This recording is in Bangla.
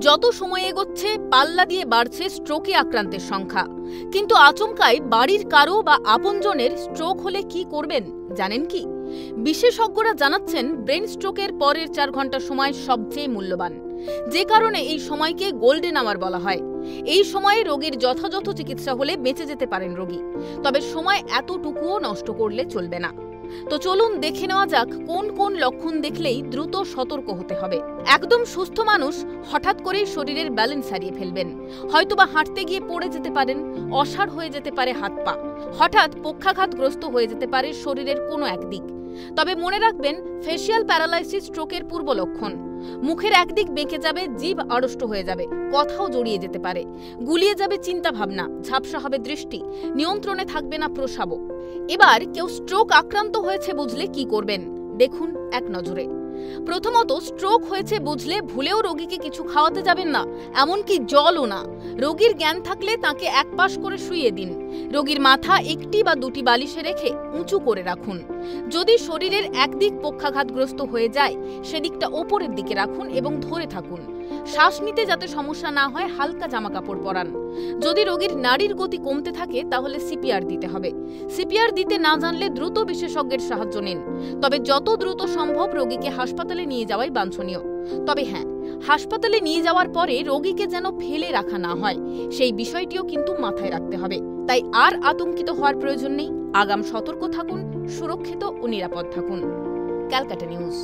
যত সময় এগোচ্ছে পাল্লা দিয়ে বাড়ছে স্ট্রোকে আক্রান্তের সংখ্যা। কিন্তু আচমকাই বাড়ির কারো বা আপনজনের স্ট্রোক হলে কি করবেন জানেন কি? বিশেষজ্ঞরা জানাচ্ছেন ব্রেন স্ট্রোকের পরের 4 ঘন্টা সময় সবচেয়ে মূল্যবান, যে কারণে এই সময়কে গোল্ডেন আওয়ার বলা হয়। এই সময়ে রোগীর যথাযথ চিকিৎসা হলে বেঁচে যেতে পারেন রোগী, তবে সময় এতটুকুও নষ্ট করলে চলবে না। তো চলুন দেখে নেওয়া যাক কোন কোন লক্ষণ দেখলেই দ্রুত সতর্ক হতে হবে। একদম সুস্থ মানুষ হঠাৎ করেই শরীরের ব্যালেন্স হারিয়ে ফেলবেন, হয়তোবা হাঁটতে গিয়ে পড়ে যেতে পারেন, অসাড় হয়ে যেতে পারে হাত পা, হঠাৎ পক্ষাঘাতগ্রস্ত হয়ে যেতে পারে শরীরের কোনো একদিক। তবে মনে রাখবেন, ফেসিয়াল প্যারালাইসিস স্ট্রোকের পূর্ব লক্ষণ। মুখের একদিক বেঁকে যাবে, জিভ আড়ষ্ট হয়ে যাবে, কথাও জড়িয়ে যেতে পারে, গুলিয়ে যাবে চিন্তা ভাবনা, ঝাপসা হবে দৃষ্টি, নিয়ন্ত্রণে থাকবে না প্রস্রাবও। এবার কেউ স্ট্রোক আক্রান্ত হয়েছে বুঝলে কি করবেন দেখুন এক নজরে। প্রথমত, স্ট্রোক হয়েছে বুঝলে ভুলেও রোগীকে কিছু খাওয়াতে যাবেন না, এমনকি জলও না। রোগীর জ্ঞান থাকলে তাকে এক পাশ করে শুইয়ে দিন। রোগীর মাথা 1টি বা 2টি বালিশে রেখে উঁচু করে রাখুন। যদি শরীরের একদিক পক্ষাঘাতগ্রস্ত হয়ে যায়, সেদিকটা ওপরের দিকে রাখুন এবং ধরে থাকুন। শ্বাস নিতে যাতে সমস্যা না হয় হালকা জামাকাপড় পরান। যদি রোগীর নাড়ির গতি কমতে থাকে তাহলে সিপিআর দিতে হবে। সিপিআর দিতে না জানলে দ্রুত বিশেষজ্ঞের সাহায্য নিন। তবে যত দ্রুত সম্ভব রোগীকে হাসপাতালে নিয়ে যাওয়াই বাঞ্ছনীয়। তবে হ্যাঁ, হাসপাতালে নিয়ে যাওয়ার পরে রোগীকে যেন ফেলে রাখা না হয়, সেই বিষয়টিও কিন্তু মাথায় রাখতে হবে। তাই আর আতঙ্কিত হওয়ার প্রয়োজন নেই। আগাম সতর্ক থাকুন, সুরক্ষিত ও নিরাপদ থাকুন। ক্যালকাটা নিউজ।